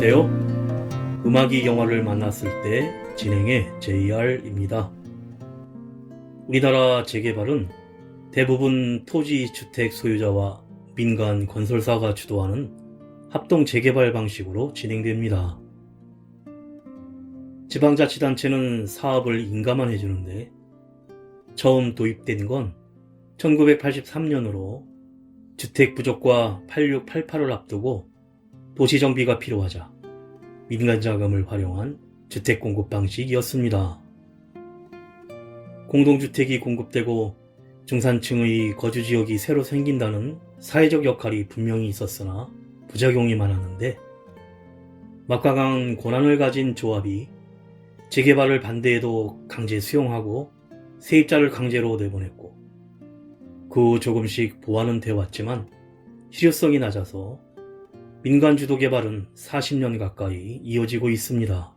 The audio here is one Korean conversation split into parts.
안녕하세요. 음악이 영화를 만났을 때 진행의 JR입니다. 우리나라 재개발은 대부분 토지 주택 소유자와 민간 건설사가 주도하는 합동 재개발 방식으로 진행됩니다. 지방자치단체는 사업을 인가만 해주는데 처음 도입된 건 1983년으로 주택 부족과 8688을 앞두고 도시정비가 필요하자 민간 자금을 활용한 주택 공급 방식이었습니다. 공동주택이 공급되고 중산층의 거주지역이 새로 생긴다는 사회적 역할이 분명히 있었으나 부작용이 많았는데 막강한 권한을 가진 조합이 재개발을 반대해도 강제 수용하고 세입자를 강제로 내보냈고 그 후 조금씩 보완은 되어왔지만 실효성이 낮아서 민간 주도 개발은 40년 가까이 이어지고 있습니다.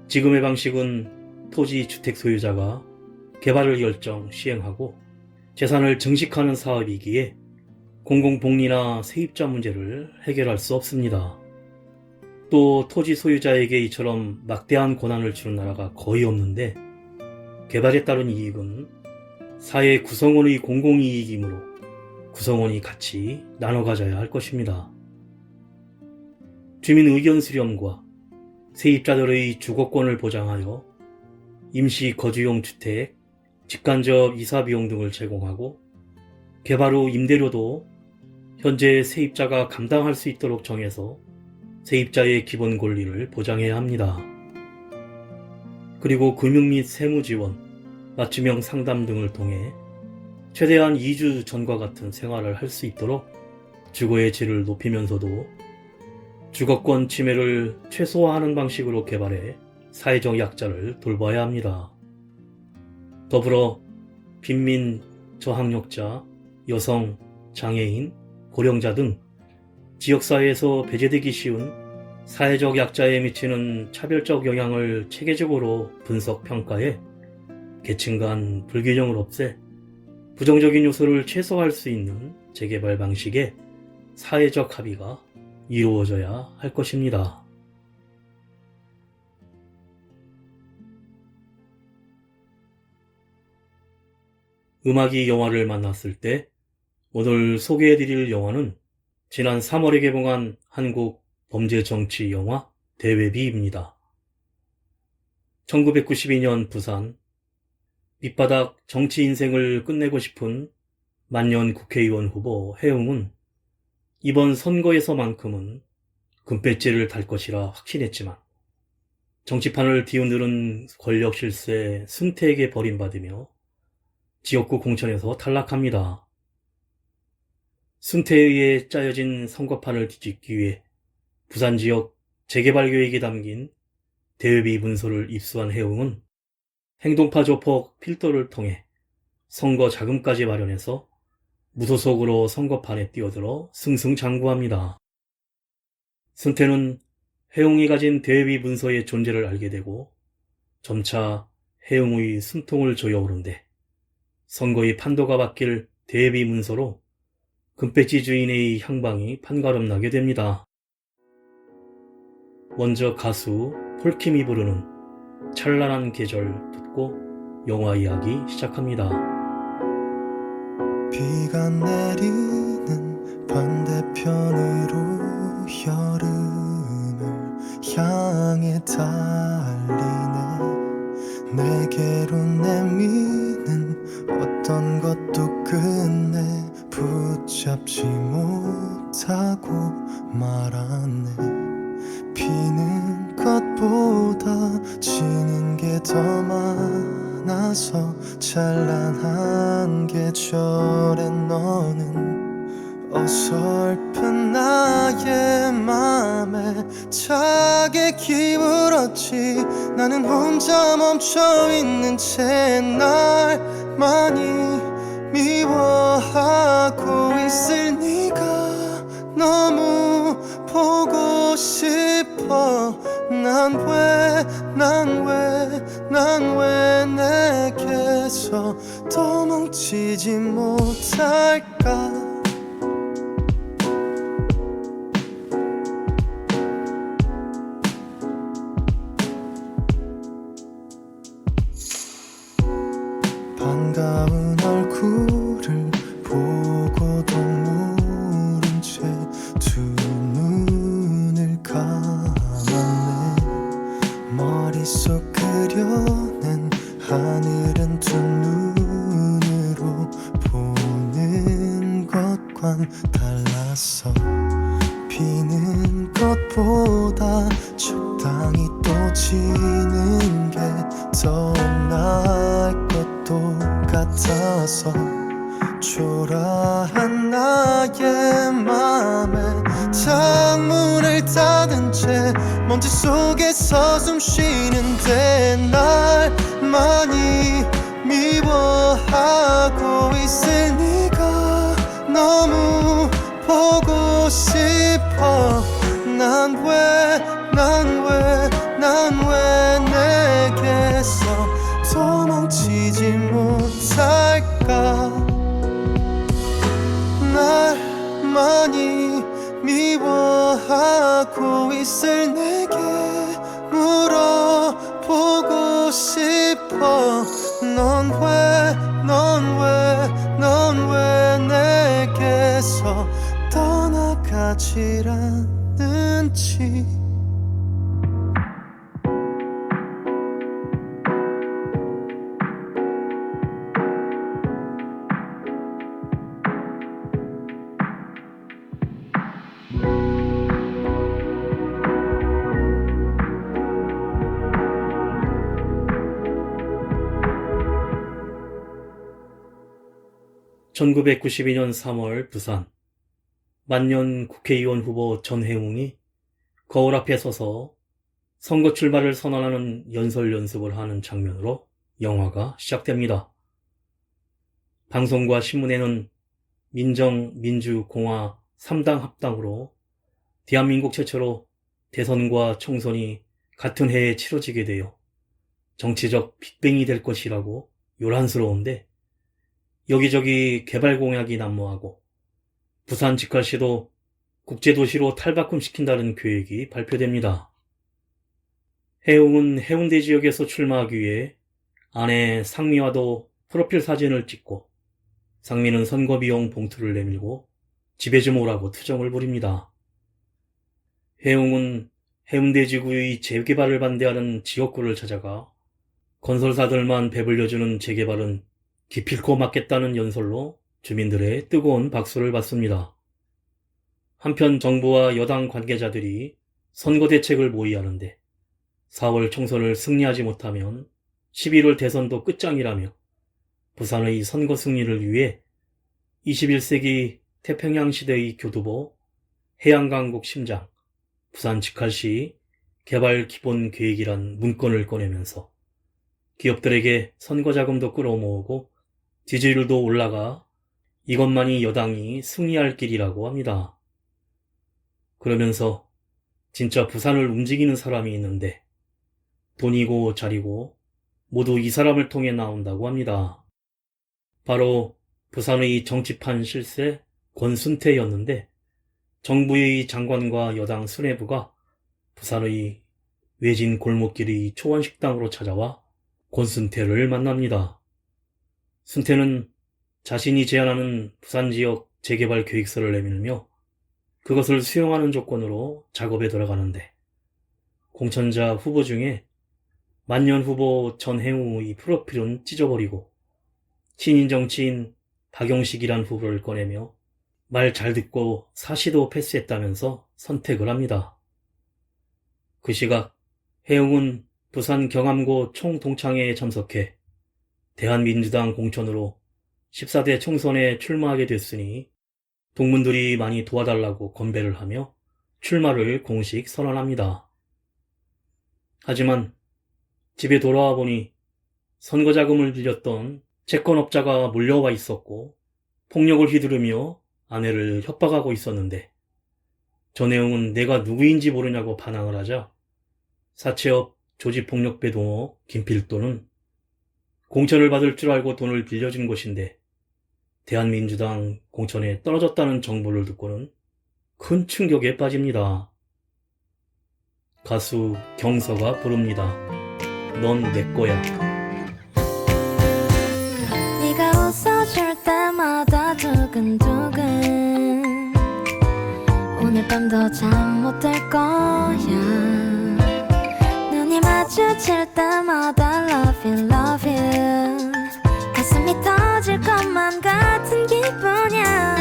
지금의 방식은 토지 주택 소유자가 개발을 결정 시행하고 재산을 증식하는 사업이기에 공공복리나 세입자 문제를 해결할 수 없습니다. 또 토지 소유자에게 이처럼 막대한 권한을 주는 나라가 거의 없는데 개발에 따른 이익은 사회 구성원의 공공이익이므로 구성원이 같이 나눠 가져야 할 것입니다. 주민 의견 수렴과 세입자들의 주거권을 보장하여 임시 거주용 주택, 직간접 이사 비용 등을 제공하고 개발 후 임대료도 현재 세입자가 감당할 수 있도록 정해서 세입자의 기본 권리를 보장해야 합니다. 그리고 금융 및 세무 지원, 맞춤형 상담 등을 통해 최대한 이주 전과 같은 생활을 할 수 있도록 주거의 질을 높이면서도 주거권 침해를 최소화하는 방식으로 개발해 사회적 약자를 돌봐야 합니다. 더불어 빈민, 저학력자, 여성, 장애인, 고령자 등 지역사회에서 배제되기 쉬운 사회적 약자에 미치는 차별적 영향을 체계적으로 분석 평가해 계층 간 불균형을 없애 부정적인 요소를 최소화할 수 있는 재개발 방식의 사회적 합의가 이루어져야 할 것입니다. 음악이 영화를 만났을 때 오늘 소개해드릴 영화는 지난 3월에 개봉한 한국 범죄 정치 영화 대외비입니다. 1992년 부산 밑바닥 정치 인생을 끝내고 싶은 만년 국회의원 후보 해웅은 이번 선거에서만큼은 금배지를 달 것이라 확신했지만 정치판을 뒤흔드는 권력 실세 승태에게 버림받으며 지역구 공천에서 탈락합니다. 승태에 의해 짜여진 선거판을 뒤집기 위해 부산 지역 재개발 계획이 담긴 대외비 문서를 입수한 해웅은 행동파 조폭 필터를 통해 선거 자금까지 마련해서 무소속으로 선거판에 뛰어들어 승승장구합니다. 승태는 해웅이 가진 대외비 문서의 존재를 알게 되고 점차 해웅의 숨통을 조여오는데 선거의 판도가 바뀔 대외비 문서로 금배지 주인의 향방이 판가름나게 됩니다. 먼저 가수 폴킴이 부르는 찬란한 계절 듣고 영화 이야기 시작합니다. 비가 내리는 반대편으로 여름을 향해 달리네. 내게로 내미는 어떤 것도 끝내 붙잡지 못하고 말았네. 피는 것보다 지는 게 더 많아서 찬란한 계절에 너는 어설픈 나의 맘에 차게 기울었지. 나는 혼자 멈춰있는 채 날많이 미워하고 있을 네가 너무 보고 싶어. 난 왜 내게서 도망치지 못할까. 얼굴을 보고도 모른 채 두 눈을 감았네. 머릿속 그려낸 하늘은 두 눈으로 보는 것과는 달랐어. 비는 것보다 적당히 또 지는 게 더 나을 것도 같아서 초라한 나의 맘에 창문을 닫은 채 먼지 속에서 숨 쉬는데 날 많이 미워하고 있을 네가 너무 보고 싶어. 난 왜 내게서 도망치지 못할까. 날 많이 미워하고 있을 내게 물어보고 싶어. 넌 왜 내게서 떠나가질 않는지. (1992년 3월) 부산. 만년 국회의원 후보 전해웅이 거울 앞에 서서 선거 출마를 선언하는 연설 연습을 하는 장면으로 영화가 시작됩니다. 방송과 신문에는 민정, 민주, 공화 3당 합당으로 대한민국 최초로 대선과 총선이 같은 해에 치러지게 되어 정치적 빅뱅이 될 것이라고 요란스러운데, 여기저기 개발 공약이 난무하고 부산 직할시도 국제도시로 탈바꿈시킨다는 계획이 발표됩니다. 해웅은 해운대 지역에서 출마하기 위해 아내 상미와도 프로필 사진을 찍고 상미는 선거비용 봉투를 내밀고 집에 좀 오라고 투정을 부립니다. 해웅은 해운대 지구의 재개발을 반대하는 지역구를 찾아가 건설사들만 배불려주는 재개발은 기필코 막겠다는 연설로 주민들의 뜨거운 박수를 받습니다. 한편 정부와 여당 관계자들이 선거 대책을 모의하는데 4월 총선을 승리하지 못하면 11월 대선도 끝장이라며 부산의 선거 승리를 위해 21세기 태평양 시대의 교두보, 해양강국 심장, 부산 직할시 개발 기본 계획이란 문건을 꺼내면서 기업들에게 선거 자금도 끌어모으고 지지율도 올라가 이것만이 여당이 승리할 길이라고 합니다. 그러면서 진짜 부산을 움직이는 사람이 있는데 돈이고 자리고 모두 이 사람을 통해 나온다고 합니다. 바로 부산의 정치판 실세 권순태였는데, 정부의 장관과 여당 수뇌부가 부산의 외진 골목길의 초원식당으로 찾아와 권순태를 만납니다. 순태는 자신이 제안하는 부산 지역 재개발 계획서를 내밀며 그것을 수용하는 조건으로 작업에 들어가는데, 공천자 후보 중에 만년 후보 전해웅의 프로필은 찢어버리고 친인 정치인 박용식이란 후보를 꺼내며 말 잘 듣고 사시도 패스했다면서 선택을 합니다. 그 시각 해웅은 부산 경암고 총동창회에 참석해 대한민주당 공천으로 14대 총선에 출마하게 됐으니 동문들이 많이 도와달라고 건배를 하며 출마를 공식 선언합니다. 하지만 집에 돌아와 보니 선거 자금을 빌렸던 채권업자가 몰려와 있었고 폭력을 휘두르며 아내를 협박하고 있었는데, 전해웅은 내가 누구인지 모르냐고 반항을 하자 사채업 조직폭력배 동호 김필도는 공천을 받을 줄 알고 돈을 빌려준 것인데 대한민주당 공천에 떨어졌다는 정보를 듣고는 큰 충격에 빠집니다. 가수 경서가 부릅니다. 넌 내 거야. 네가 웃어줄 잠도 잠 못 들 거야. 눈이 마주칠 때마다 love you, love you. 가슴이 터질 것만 같은 기분이야.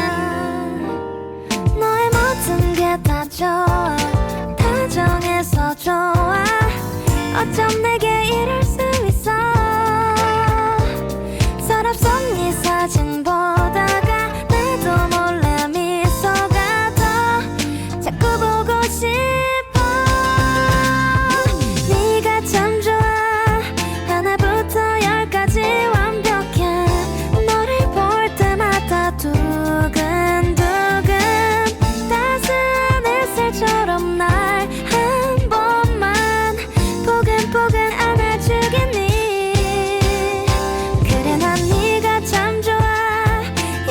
너의 모든 게 다 좋아. 다정해서 좋아. 어쩜 내게 이럴 수 있어. 서랍 속 네 사진 보다가 나도 몰래 미소가 더 자꾸 보고 싶어. 네가 참 좋아. 하나부터 열까지 완벽해. 너를 볼 때마다 두근두근 따스한 햇살처럼 날 한 번만 포근포근 안아주겠니. 그래 난 네가 참 좋아.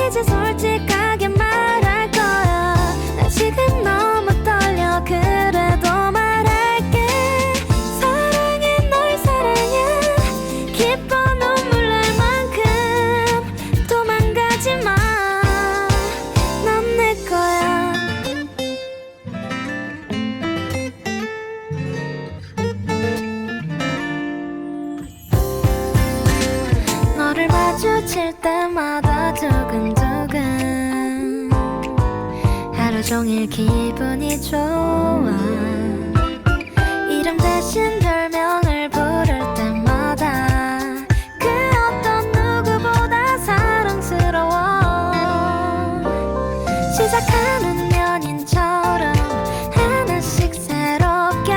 이제 솔직하게 말할 거야. 나 지금 너무 떨려. 그래도 말할게. 사랑해 널 사랑해. 기뻐 눈물 날 만큼 도망가지 마. 넌 내 거야. 너를 마주칠 때마다 두근두근 하루 종일 기분이 좋아. 이름 대신 별명을 부를 때마다 그 어떤 누구보다 사랑스러워. 시작하는 연인처럼 하나씩 새롭게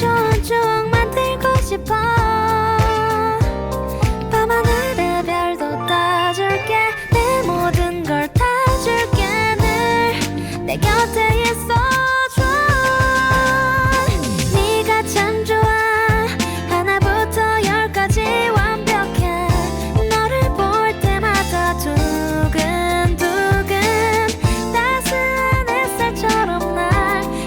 좋은 추억 만들고 싶어. 밤하늘의 별도 따줄게. 내 모든 걸 다 줄게. 늘 내 곁에 있어줘. 네가 참 좋아. 하나부터 열까지 완벽해. 너를 볼 때마다 두근두근 따스한 햇살처럼 날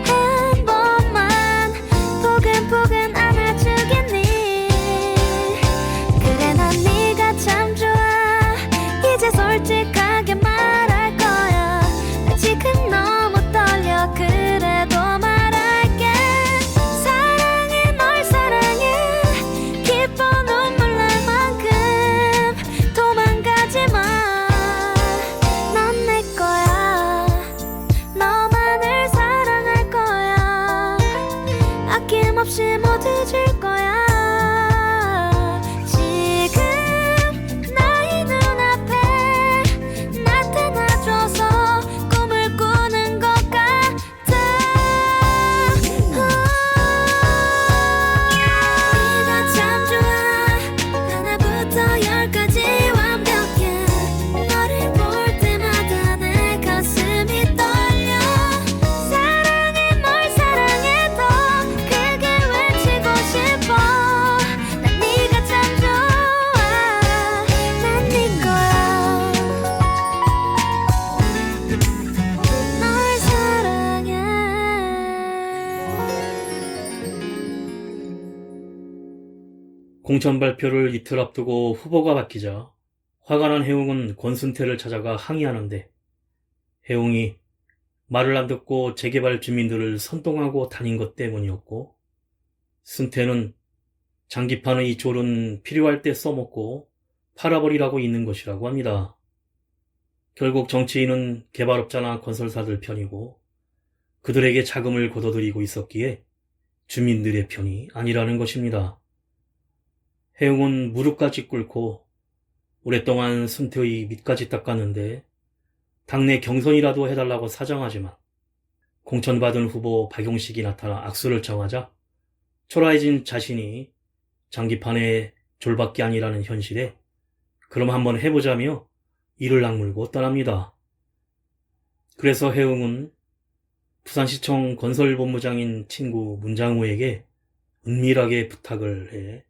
한 번만 포근포근 안아주겠니. 그래 난 네가 참 좋아. 이제 솔직하게 말할 거야. 나 지금 너무 떨려. 그래도 말할게. 사랑해 널 사랑해. 기뻐 눈물 날 만큼 도망가지 마. 넌 내 거야. 너만을 사랑할 거야. 아낌없이 모두 줄 거야. 지금 나의 눈앞에 나타나줘서 꿈을 꾸는 것 같아. 네가 참 좋아. 하나부터 열까지 완벽해. 너를 볼 때마다 내 가슴이 떨려. 사랑해 널 사랑해. 더 크게 외치고 싶어. 난 네가 참 좋아. 난 네 거야. 널 사랑해. 공천 발표를 이틀 앞두고 후보가 바뀌자 화가 난 해웅은 권순태를 찾아가 항의하는데 해웅이 말을 안 듣고 재개발 주민들을 선동하고 다닌 것 때문이었고 순태는 장기판의 졸은 필요할 때 써먹고 팔아버리라고 있는 것이라고 합니다. 결국 정치인은 개발업자나 건설사들 편이고 그들에게 자금을 거둬들이고 있었기에 주민들의 편이 아니라는 것입니다. 해웅은 무릎까지 꿇고 오랫동안 순태의 밑까지 닦았는데 당내 경선이라도 해달라고 사정하지만 공천받은 후보 박용식이 나타나 악수를 청하자 초라해진 자신이 장기판의 졸밖에 아니라는 현실에 그럼 한번 해보자며 이를 악물고 떠납니다. 그래서 해웅은 부산시청 건설본부장인 친구 문장호에게 은밀하게 부탁을 해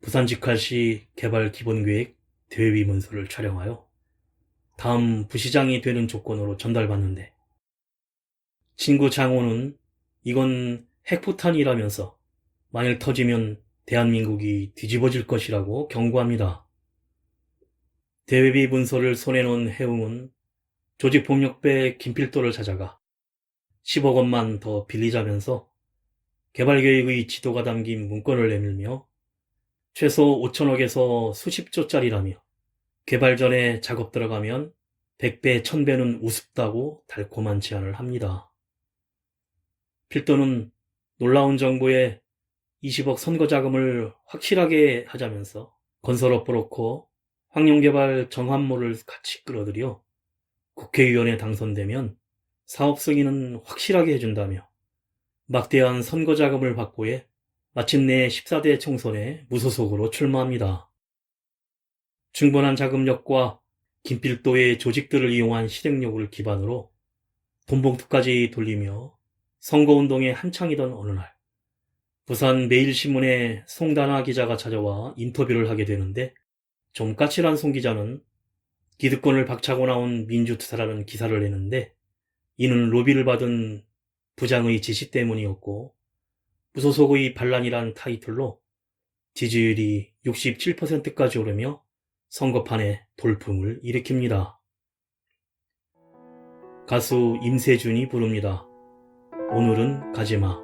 부산 직할시 개발 기본계획 대외 문서를 촬영하여 다음 부시장이 되는 조건으로 전달받는데 친구 장호는 이건 핵포탄이라면서 만일 터지면 대한민국이 뒤집어질 것이라고 경고합니다. 대외비 문서를 손에 놓은 해웅은 조직폭력배 김필도를 찾아가 10억 원만 더 빌리자면서 개발계획의 지도가 담긴 문건을 내밀며 최소 5천억에서 수십조짜리라며 개발 전에 작업 들어가면 100배, 1000배는 우습다고 달콤한 제안을 합니다. 필도는 놀라운 정부의 20억 선거자금을 확실하게 하자면서 건설업 브로커 황룡개발 정한모를 같이 끌어들여 국회의원에 당선되면 사업 승인은 확실하게 해준다며 막대한 선거자금을 확보해 마침내 14대 총선에 무소속으로 출마합니다. 충분한 자금력과 김필도의 조직들을 이용한 실행력을 기반으로 돈봉투까지 돌리며 선거운동에 한창이던 어느 날 부산 매일신문에 송다나 기자가 찾아와 인터뷰를 하게 되는데 좀 까칠한 송 기자는 기득권을 박차고 나온 민주투사라는 기사를 내는데 이는 로비를 받은 부장의 지시 때문이었고 무소속의 반란이란 타이틀로 지지율이 67%까지 오르며 선거판에 돌풍을 일으킵니다. 가수 임세준이 부릅니다. 오늘은 가지마.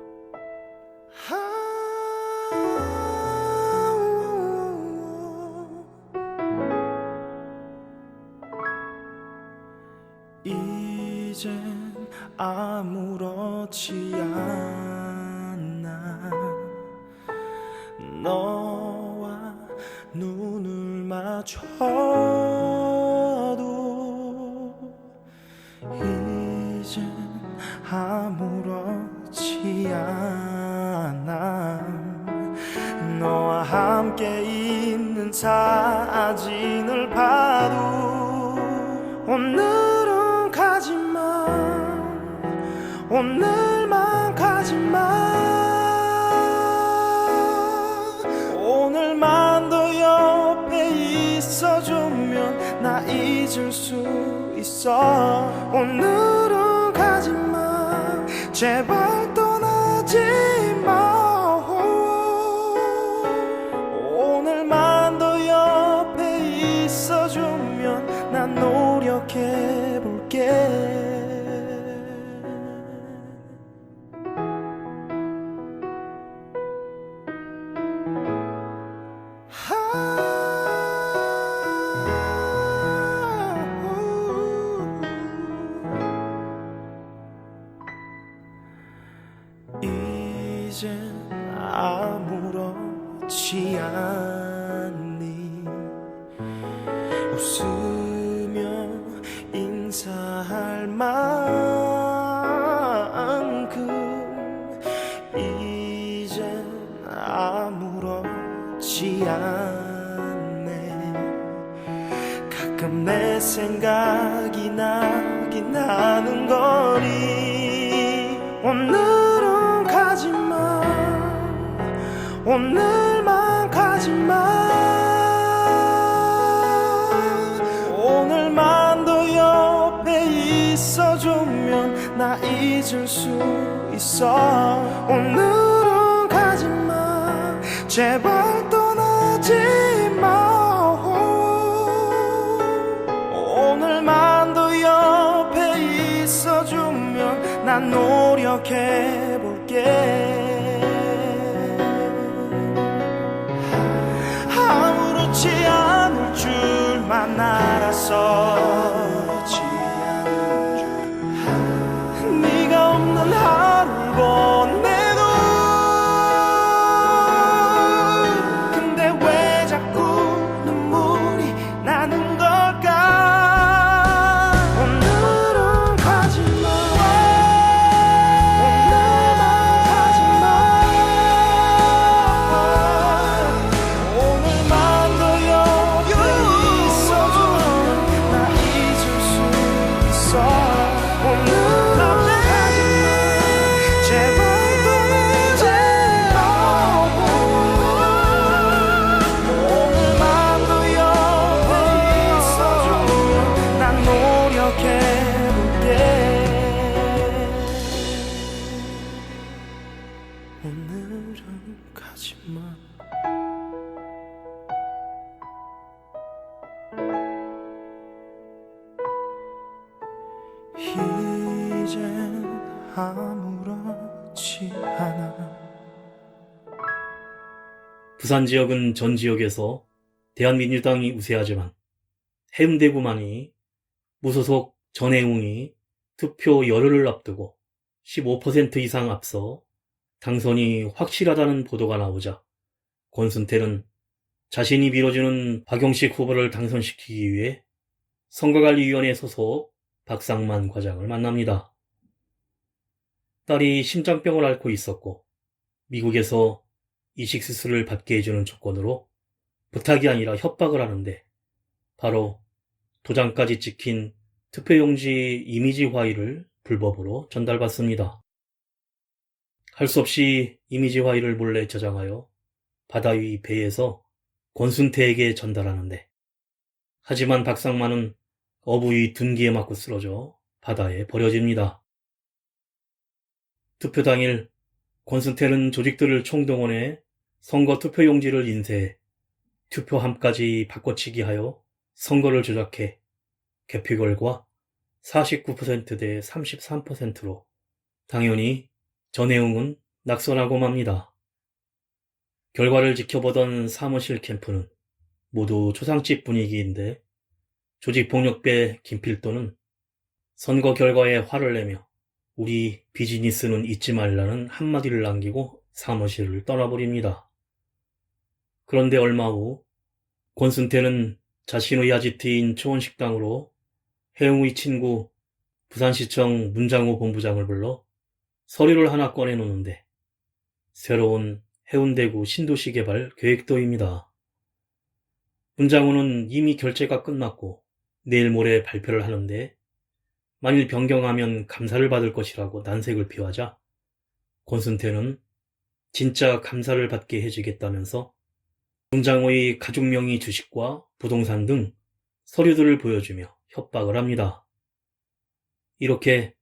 이젠 아무렇지 않아 너와 눈을 맞춰도 이젠 아무렇지 않아 너와 함께 있는 사진을 봐도 오늘은 가지마 오늘만 가지마 오늘만 더 옆에 있어주면 나 잊을 수 있어 오늘은 가지마 제발 떠나지 마 오늘만 더 옆에 있어주면 난 노력해볼게 이젠 아무렇지 않니 웃으며 인사할 만큼 이젠 아무렇지 않네 가끔 내 생각이 나긴 하는 거니 오늘은 가지마 오늘만 가지마 오늘만 더 옆에 있어주면 나 잊을 수 있어 오늘은 가지마 제발 떠나지 마 오늘만 더 옆에 있어주면 난 노력해볼게 아무렇지 않을 줄만 알았어 네가 없는 하루를 보내도 근데 왜 자꾸 눈물이 나는 걸까 오늘은 가지마 오늘만 가지마 오늘만 더 옆에 있어주면 나 아무렇지 않아. 부산 지역은 전 지역에서 대한민주당이 우세하지만 해운대구만이 무소속 전해웅이 투표 열흘을 앞두고 15% 이상 앞서 당선이 확실하다는 보도가 나오자 권순태는 자신이 밀어주는 박용식 후보를 당선시키기 위해 선거관리위원회 소속 박상만 과장을 만납니다. 딸이 심장병을 앓고 있었고 미국에서 이식수술을 받게 해주는 조건으로 부탁이 아니라 협박을 하는데 바로 도장까지 찍힌 투표용지 이미지 화일을 불법으로 전달받습니다. 할 수 없이 이미지 화일을 몰래 저장하여 바다 위 배에서 권순태에게 전달하는데 하지만 박상만은 어부의 둔기에 맞고 쓰러져 바다에 버려집니다. 투표 당일 권순태는 조직들을 총동원해 선거 투표용지를 인쇄해 투표함까지 바꿔치기 하여 선거를 조작해 개표 결과 49% 대 33%로 당연히 전해웅은 낙선하고 맙니다. 결과를 지켜보던 사무실 캠프는 모두 초상집 분위기인데 조직폭력배 김필도는 선거 결과에 화를 내며 우리 비즈니스는 잊지 말라는 한마디를 남기고 사무실을 떠나버립니다. 그런데 얼마 후 권순태는 자신의 아지트인 초원식당으로 해웅의 친구 부산시청 문장호 본부장을 불러 서류를 하나 꺼내놓는데 새로운 해운대구 신도시 개발 계획도입니다. 문장호는 이미 결제가 끝났고 내일 모레 발표를 하는데 만일 변경하면 감사를 받을 것이라고 난색을 피하자 권순태는 진짜 감사를 받게 해주겠다면서 문장호의 가족명의 주식과 부동산 등 서류들을 보여주며 협박을 합니다. 이렇게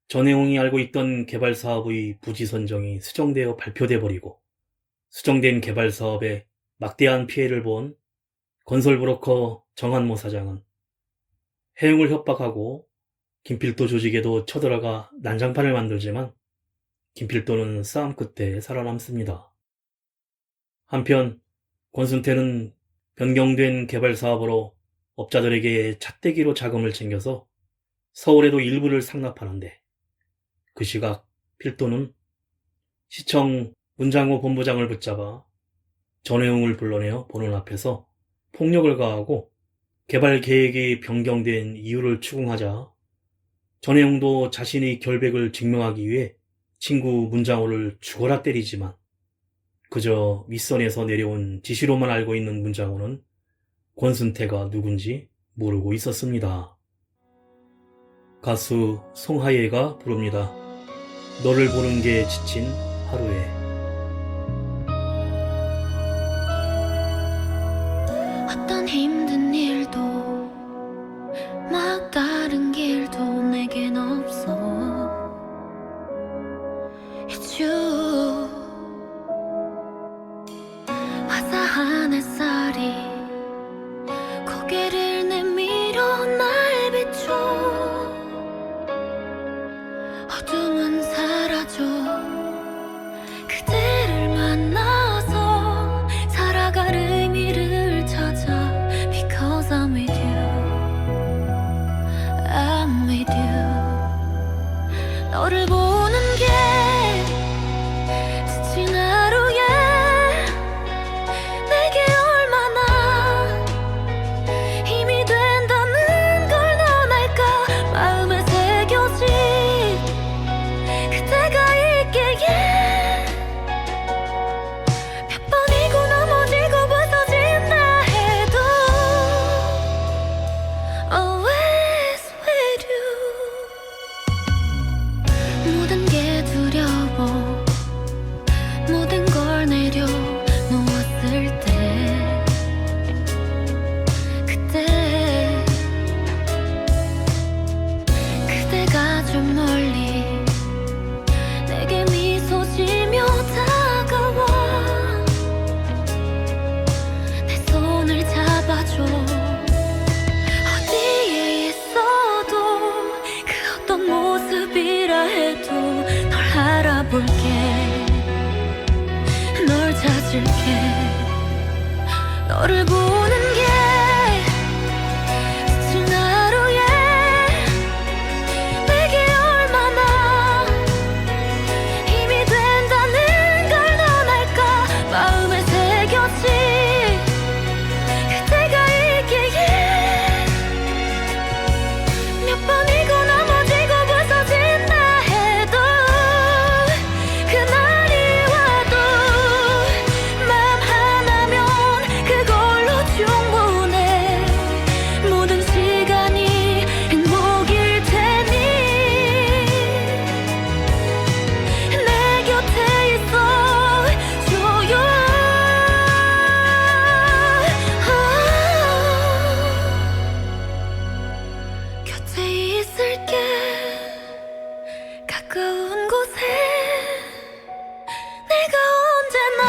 전해웅이 알고 있던 개발사업의 부지 선정이 수정되어 발표돼 버리고 수정된 개발사업에 막대한 피해를 본 건설브로커 정한모 사장은 해웅을 협박하고 김필도 조직에도 쳐들어가 난장판을 만들지만 김필도는 싸움 끝에 살아남습니다. 한편 권순태는 변경된 개발사업으로 업자들에게 잣대기로 자금을 챙겨서 서울에도 일부를 상납하는데 그 시각 필도는 시청 문장호 본부장을 붙잡아 전해웅을 불러내어 보는 앞에서 폭력을 가하고 개발 계획이 변경된 이유를 추궁하자 전해웅도 자신의 결백을 증명하기 위해 친구 문장호를 죽어라 때리지만 그저 윗선에서 내려온 지시로만 알고 있는 문장호는 권순태가 누군지 모르고 있었습니다. 가수 송하예가 부릅니다. 너를 보는 게 지친 하루에. 어떤 힘든 일도 막다른 길도 내겐 없어. It's you. 화사한 햇살이 고개를 내밀어 날 비춰. 어둠은 사라져. 그대를 만나서 살아갈 의미를 찾아. Because I'm with you. 볼게 널 찾을게 너를 보는 게 지친 하루에 내게 얼마나 힘이 된다는 걸 넌 알까 마음에 새겼지 그때가 있기에 몇 번이고 넘어지고 부서진다 해도 그날이 와도 맘 하나면 그걸로 충분해 모든 시간이 행복일 테니 내 곁에 있어줘요 곁에 있을게 가까운 곳에 내가 언제나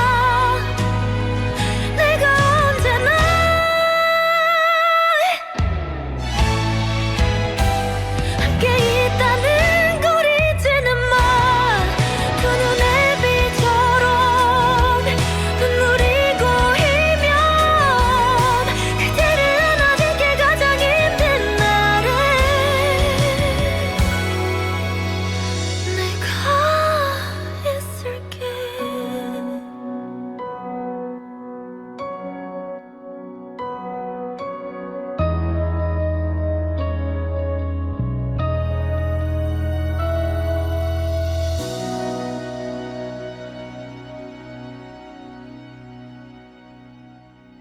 함께 있다는 걸 잊지는 마 두 눈의 빛처럼 눈물이 고이면 그대를 안아줄게 가장 힘든 날에 내가 있을게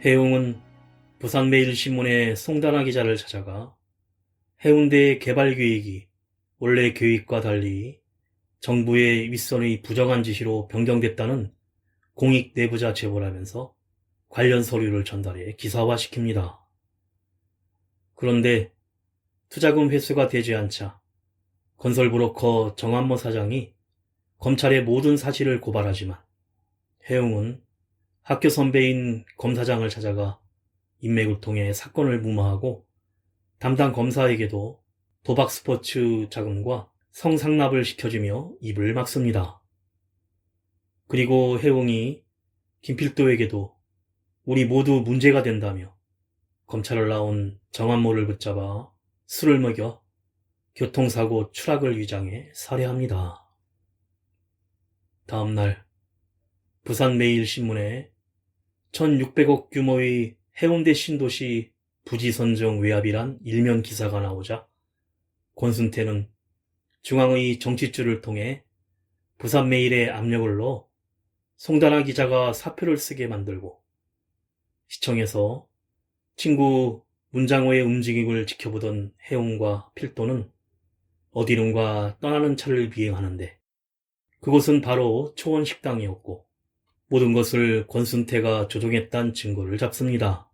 해웅은 부산매일신문의 송다나 기자를 찾아가 해운대의 개발 계획이 원래 계획과 달리 정부의 윗선의 부정한 지시로 변경됐다는 공익 내부자 제보를 하면서 관련 서류를 전달해 기사화시킵니다. 그런데 투자금 회수가 되지 않자 건설브로커 정한모 사장이 검찰에 모든 사실을 고발하지만 해웅은 학교 선배인 검사장을 찾아가 인맥을 통해 사건을 무마하고 담당 검사에게도 도박 스포츠 자금과 성상납을 시켜주며 입을 막습니다. 그리고 해웅이 김필도에게도 우리 모두 문제가 된다며 검찰을 나온 정한모를 붙잡아 술을 먹여 교통사고 추락을 위장해 살해합니다. 다음날 부산매일신문에 1600억 규모의 해운대 신도시 부지 선정 외압이란 일면 기사가 나오자 권순태는 중앙의 정치줄을 통해 부산매일에 압력을 넣어 송다나 기자가 사표를 쓰게 만들고 시청에서 친구 문장호의 움직임을 지켜보던 해웅과 필도는 어디론가 떠나는 차를 비행하는데 그곳은 바로 초원식당이었고 모든 것을 권순태가 조종했다는 증거를 잡습니다.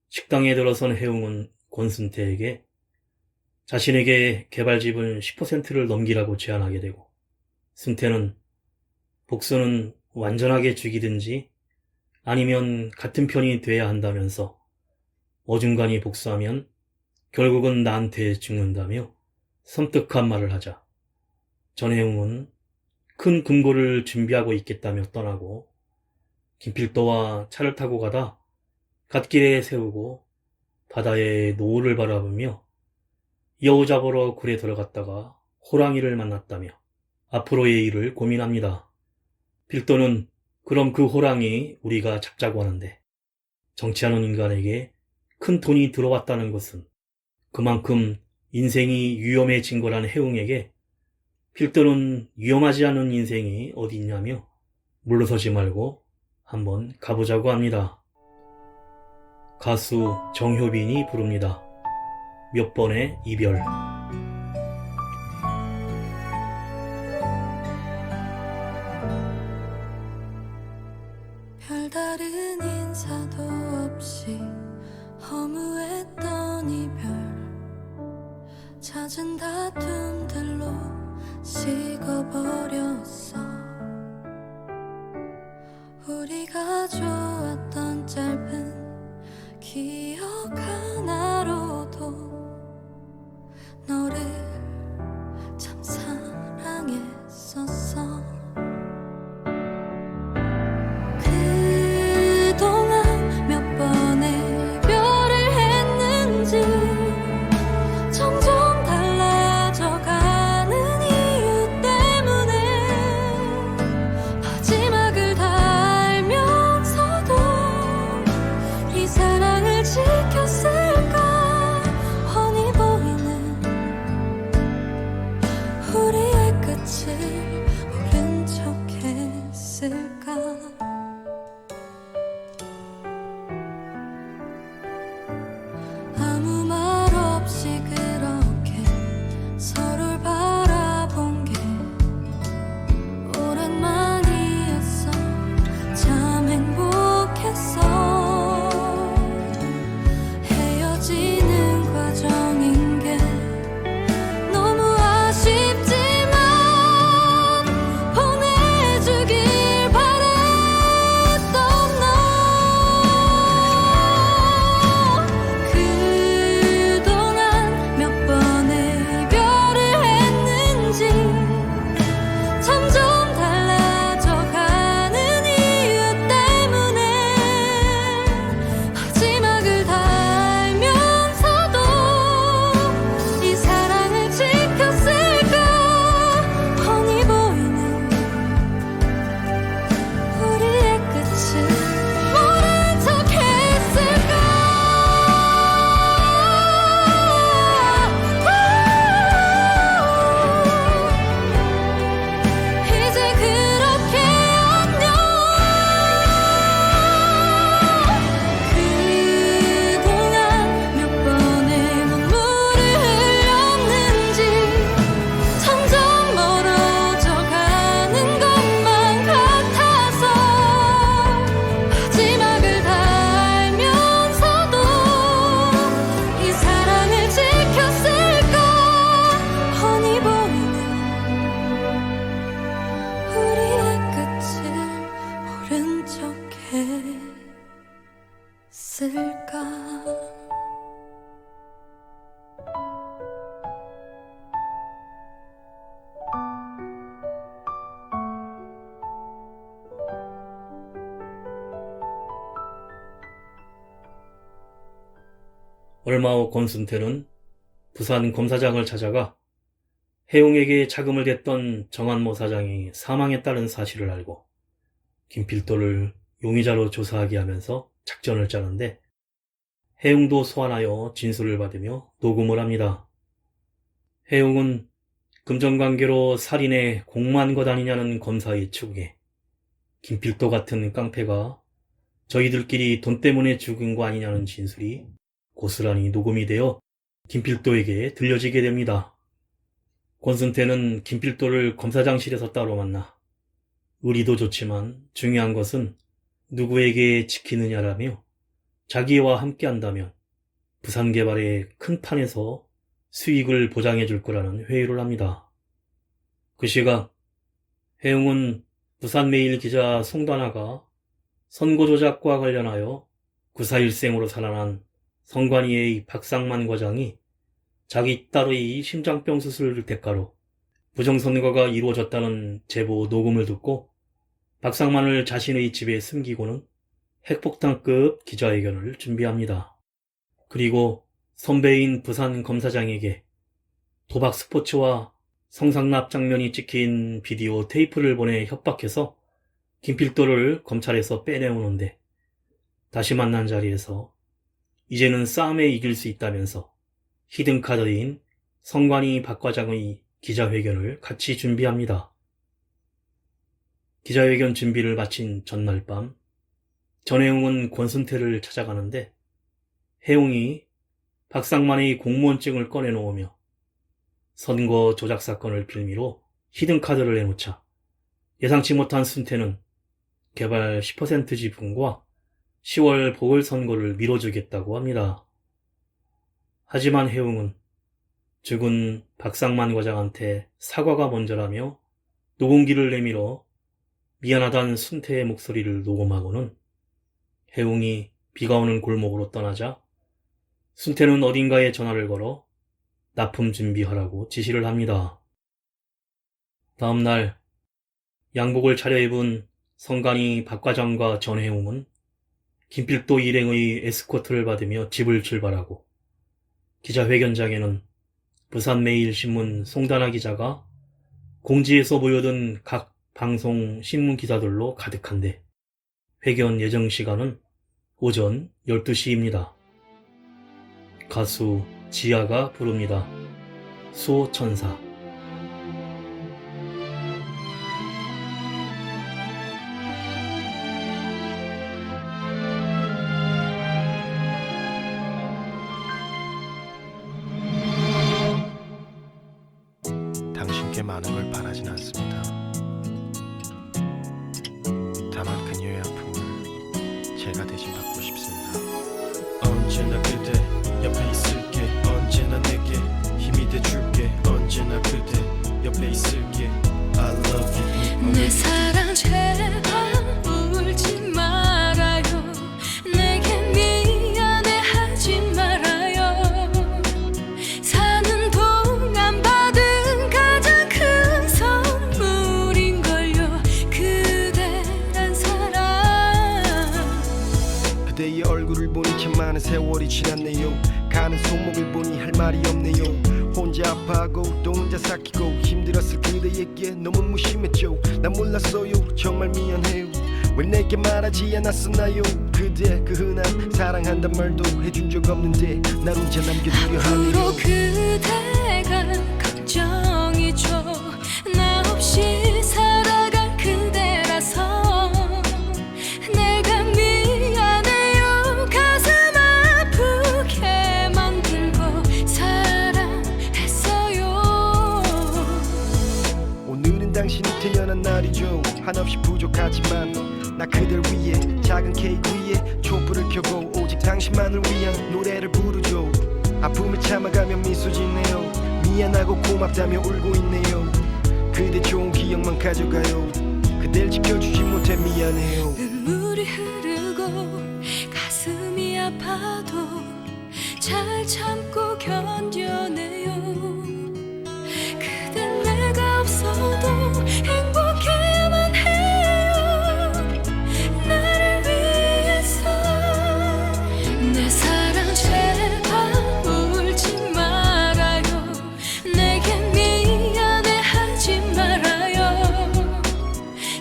식당에 들어선 해웅은 권순태에게 자신에게 개발지분 10%를 넘기라고 제안하게 되고 순태는 복수는 완전하게 죽이든지 아니면 같은 편이 돼야 한다면서 어중간히 복수하면 결국은 나한테 죽는다며 섬뜩한 말을 하자 전해웅은 큰 금고를 준비하고 있겠다며 떠나고 김필도와 차를 타고 가다 갓길에 세우고 바다의 노을을 바라보며 여우 잡으러 굴에 들어갔다가 호랑이를 만났다며 앞으로의 일을 고민합니다. 필도는 그럼 그 호랑이 우리가 잡자고 하는데 정치하는 인간에게 큰 돈이 들어왔다는 것은 그만큼 인생이 위험해진 거라는 해웅에게 필도는 위험하지 않은 인생이 어디 있냐며 물러서지 말고 한번 가보자고 합니다. 가수 정효빈이 부릅니다. 몇 번의 이별. 별다른 인사도 없이 허무했던 이별 잦은 다툼들로 식어버렸어 우리가 좋았던 짧은 기억 하나로도 너를 참 사랑했어 있을까. 얼마 후 권순태는 부산 검사장을 찾아가 해웅에게 자금을 댔던 정한모 사장이 사망했다는 사실을 알고 김필도를 용의자로 조사하게 하면서 작전을 짜는데 해웅도 소환하여 진술을 받으며 녹음을 합니다. 해웅은 금전관계로 살인에 공모한 것 아니냐는 검사의 추궁에 김필도 같은 깡패가 저희들끼리 돈 때문에 죽은 거 아니냐는 진술이 고스란히 녹음이 되어 김필도에게 들려지게 됩니다. 권순태는 김필도를 검사장실에서 따로 만나 의리도 좋지만 중요한 것은 누구에게 지키느냐라며 자기와 함께한다면 부산개발의 큰 판에서 수익을 보장해 줄 거라는 회유를 합니다. 그 시각 해웅은 부산메일 기자 송단아가 선거 조작과 관련하여 구사일생으로 살아난 성관이의 박상만 과장이 자기 딸의 심장병 수술 대가로 부정선거가 이루어졌다는 제보 녹음을 듣고 박상만을 자신의 집에 숨기고는 핵폭탄급 기자회견을 준비합니다. 그리고 선배인 부산 검사장에게 도박 스포츠와 성상납 장면이 찍힌 비디오 테이프를 보내 협박해서 김필도를 검찰에서 빼내오는데 다시 만난 자리에서 이제는 싸움에 이길 수 있다면서 히든카드인 성관이 박 과장의 기자회견을 같이 준비합니다. 기자회견 준비를 마친 전날 밤 전해웅은 권순태를 찾아가는데 해웅이 박상만의 공무원증을 꺼내놓으며 선거 조작 사건을 빌미로 히든카드를 내놓자 예상치 못한 순태는 개발 10% 지분과 10월 보궐선거를 미뤄주겠다고 합니다. 하지만 해웅은 죽은 박상만 과장한테 사과가 먼저라며 녹음기를 내밀어 미안하다는 순태의 목소리를 녹음하고는 해웅이 비가 오는 골목으로 떠나자 순태는 어딘가에 전화를 걸어 납품 준비하라고 지시를 합니다. 다음날 양복을 차려입은 성관이 박 과장과 전해웅은 김필도 일행의 에스코트를 받으며 집을 출발하고 기자회견장에는 부산매일신문 송단아 기자가 공지에서 보여든 각 방송 신문 기사들로 가득한데 회견 예정 시간은 오전 12시입니다. 가수 지아가 부릅니다. 수호천사. 당신께 많은 걸 바라진 않습니다. 다만 그녀의 아픔을 제가 대신 받고 싶습니다. 언제나 그대 옆에 있을게. 언제나 내게 힘이 돼줄게. 언제나 그대 옆에 있을게. I love you. 내 사랑 제발 울지 말아요. 내게 미안해하지 말아요. 사는 동안 받은 가장 큰 선물인걸요. 그대란 사랑. 그대의 얼굴을 보니 참 많은 세월이 지났네요. 가는 손목을 보니 할 말이 없네요. 혼자 아파하고 또 혼자 삭히고 힘들었을 그대에게 너무 무심했죠. 난 몰랐어요. 정말 미안해요. 왜 내게 말하지 않았었나요? 그대 그 흔한 사랑한단 말도 해준 적 없는데 날 혼자 남겨두려 앞으로 하네요. 그대가 걱정이죠. 나 없이 살아갈 그대라서 내가 미안해요. 가슴 아프게 만들고 사랑했어요. 오늘은 당신이 태어난 날이죠. 한없이 부족하지만 나 그댈 위해 작은 케이크 위에 촛불을 켜고 오직 당신만을 위한 노래를 부르죠. 아픔을 참아가며 미소 짓네요. 미안하고 고맙다며 울고 있네요. 그대 좋은 기억만 가져가요. 그댈 지켜주지 못해 미안해요. 눈물이 흐르고 가슴이 아파 참고 견뎌내요. 그댄 내가 없어도 행복해야만 해요. 나를 위해서. 내 사랑 제발 울지 말아요. 내게 미안해하지 말아요.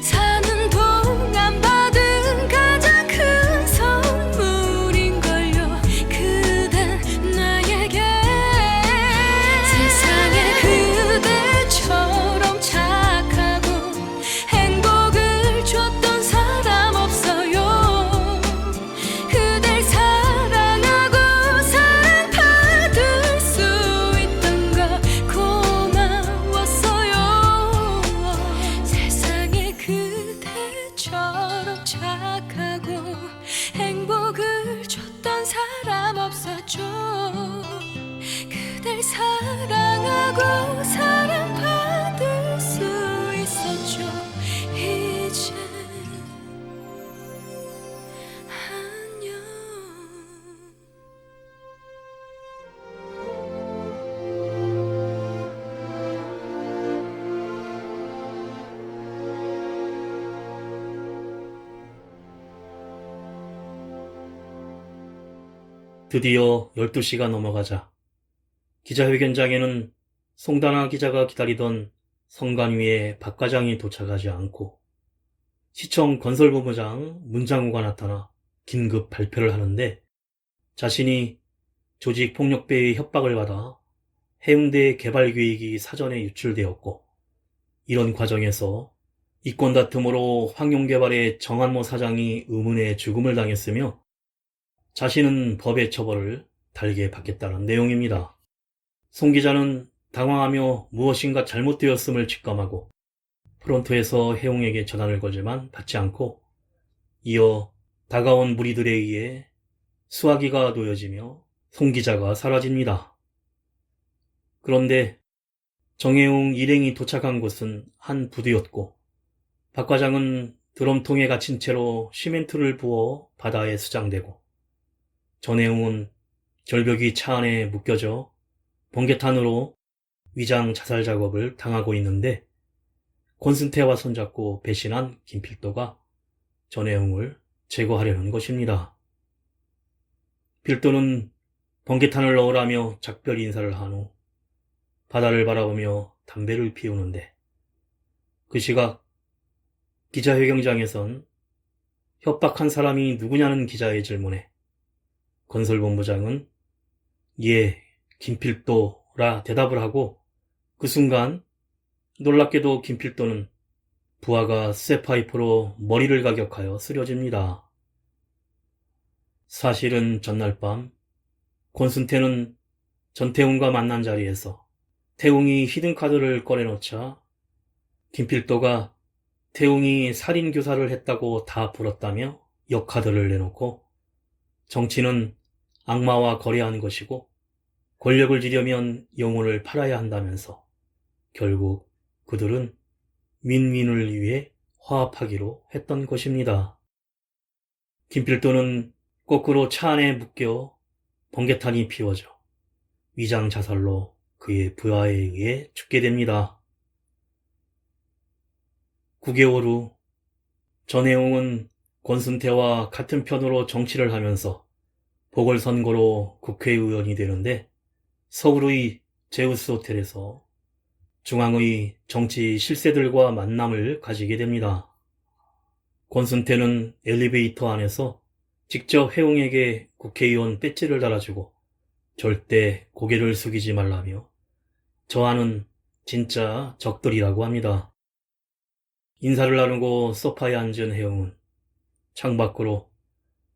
사는 동안 받은 가장 큰 선물인걸요. 그댄 나에게 세상에 그대처럼 착하고 행복을 줬던 사람 없어요. 그댈 사랑하고 사랑받을 수 있던 거 고마웠어요. 세상에 그대처럼 착하고 행복을 줬던 사람 없었죠. 그댈 사랑하고 사랑받을 수 있었죠. 이제 안녕. 드디어 12시가 넘어가자 기자회견장에는 송다나 기자가 기다리던 성관위의 박 과장이 도착하지 않고 시청 건설본부장 문장우가 나타나 긴급 발표를 하는데, 자신이 조직폭력배의 협박을 받아 해운대 개발계획이 사전에 유출되었고, 이런 과정에서 이권 다툼으로 황용개발의 정한모 사장이 의문의 죽음을 당했으며 자신은 법의 처벌을 달게 받겠다는 내용입니다. 송 기자는 당황하며 무엇인가 잘못되었음을 직감하고 프론트에서 해웅에게 전화를 걸지만 받지 않고, 이어 다가온 무리들에 의해 수화기가 놓여지며 송 기자가 사라집니다. 그런데 정해웅 일행이 도착한 곳은 한 부두였고, 박 과장은 드럼통에 갇힌 채로 시멘트를 부어 바다에 수장되고, 전해웅은 결벽이 차 안에 묶여져 번개탄으로 위장 자살 작업을 당하고 있는데, 권순태와 손잡고 배신한 김필도가 전해웅을 제거하려는 것입니다. 필도는 번개탄을 넣으라며 작별 인사를 한 후 바다를 바라보며 담배를 피우는데, 그 시각 기자회견장에선 협박한 사람이 누구냐는 기자의 질문에 건설본부장은 예, 김필도라 대답을 하고, 그 순간 놀랍게도 김필도는 부하가 쇠파이프로 머리를 가격하여 쓰러집니다. 사실은 전날 밤 권순태는 전태웅과 만난 자리에서 태웅이 히든카드를 꺼내놓자 김필도가 태웅이 살인교사를 했다고 다 풀었다며 역카드를 내놓고, 정치는 악마와 거래하는 것이고 권력을 지려면 영혼을 팔아야 한다면서 결국 그들은 윈윈을 위해 화합하기로 했던 것입니다. 김필도는 거꾸로 차 안에 묶여 번개탄이 피워져 위장 자살로 그의 부하에 의해 죽게 됩니다. 9개월 후 전해웅은 권순태와 같은 편으로 정치를 하면서 보궐선거로 국회의원이 되는데, 서울의 제우스 호텔에서 중앙의 정치 실세들과 만남을 가지게 됩니다. 권순태는 엘리베이터 안에서 직접 해웅에게 국회의원 배지를 달아주고 절대 고개를 숙이지 말라며 저하는 진짜 적들이라고 합니다. 인사를 나누고 소파에 앉은 해웅은 창밖으로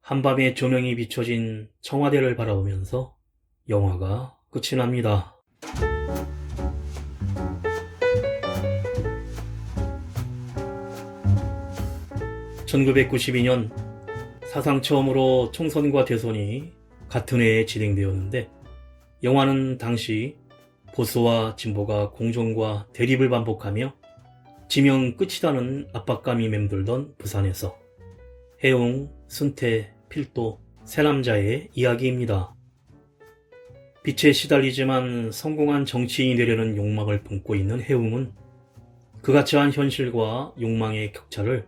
한밤의 조명이 비춰진 청와대를 바라보면서 영화가 끝이 납니다. 1992년 사상 처음으로 총선과 대선이 같은 해에 진행되었는데, 영화는 당시 보수와 진보가 공존과 대립을 반복하며 지명 끝이라는 압박감이 맴돌던 부산에서 해웅, 순태, 필도 세 남자의 이야기입니다. 빛에 시달리지만 성공한 정치인이 되려는 욕망을 품고 있는 해웅은 그같이 한 현실과 욕망의 격차를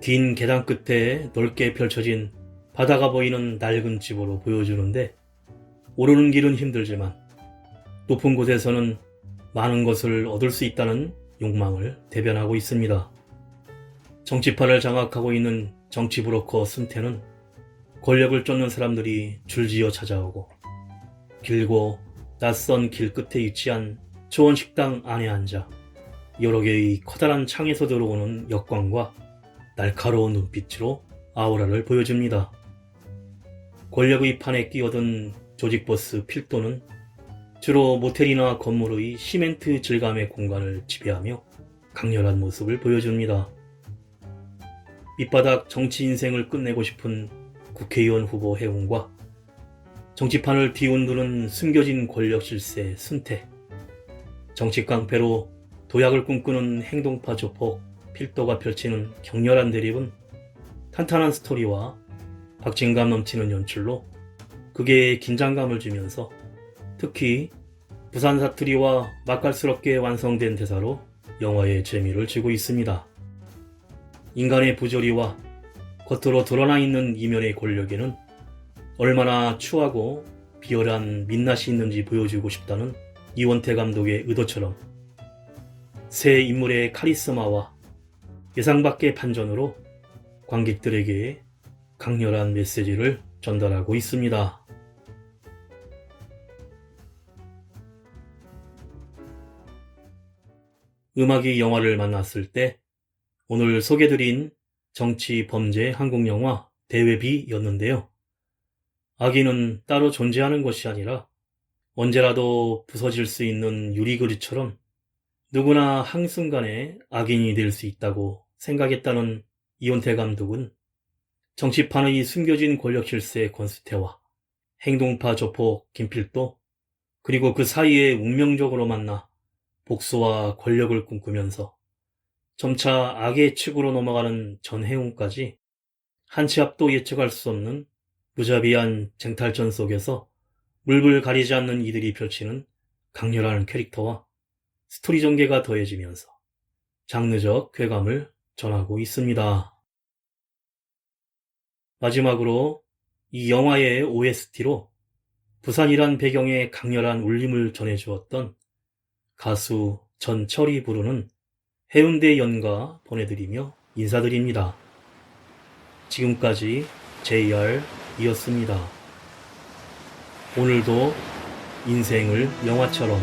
긴 계단 끝에 넓게 펼쳐진 바다가 보이는 낡은 집으로 보여주는데, 오르는 길은 힘들지만 높은 곳에서는 많은 것을 얻을 수 있다는 욕망을 대변하고 있습니다. 정치판을 장악하고 있는 정치 브로커 승태는 권력을 쫓는 사람들이 줄지어 찾아오고, 길고 낯선 길 끝에 위치한 초원식당 안에 앉아 여러 개의 커다란 창에서 들어오는 역광과 날카로운 눈빛으로 아우라를 보여줍니다. 권력의 판에 끼어든 조직보스 필도는 주로 모텔이나 건물의 시멘트 질감의 공간을 지배하며 강렬한 모습을 보여줍니다. 밑바닥 정치 인생을 끝내고 싶은 국회의원 후보 해웅과 정치판을 뒤흔드는 숨겨진 권력 실세 순태, 정치 깡패로 도약을 꿈꾸는 행동파 조폭 필도가 펼치는 격렬한 대립은 탄탄한 스토리와 박진감 넘치는 연출로 극의 긴장감을 주면서, 특히 부산 사투리와 맛깔스럽게 완성된 대사로 영화의 재미를 주고 있습니다. 인간의 부조리와 겉으로 드러나 있는 이면의 권력에는 얼마나 추하고 비열한 민낯이 있는지 보여주고 싶다는 이원태 감독의 의도처럼 새 인물의 카리스마와 예상 밖의 반전으로 관객들에게 강렬한 메시지를 전달하고 있습니다. 음악이 영화를 만났을 때 오늘 소개드린 정치 범죄 한국 영화 대회비였는데요. 악인은 따로 존재하는 것이 아니라 언제라도 부서질 수 있는 유리그릇처럼 누구나 한순간에 악인이 될 수 있다고 생각했다는 이원태 감독은 정치판의 숨겨진 권력 실세 권수태와 행동파 조폭 김필도, 그리고 그 사이에 운명적으로 만나 복수와 권력을 꿈꾸면서 점차 악의 측으로 넘어가는 전해웅까지 한 치 앞도 예측할 수 없는 무자비한 쟁탈전 속에서 물불 가리지 않는 이들이 펼치는 강렬한 캐릭터와 스토리 전개가 더해지면서 장르적 쾌감을 전하고 있습니다. 마지막으로 이 영화의 OST로 부산이란 배경에 강렬한 울림을 전해주었던 가수 전철이 부르는 해운대 연가 보내드리며 인사드립니다. 지금까지 JR이었습니다. 오늘도 인생을 영화처럼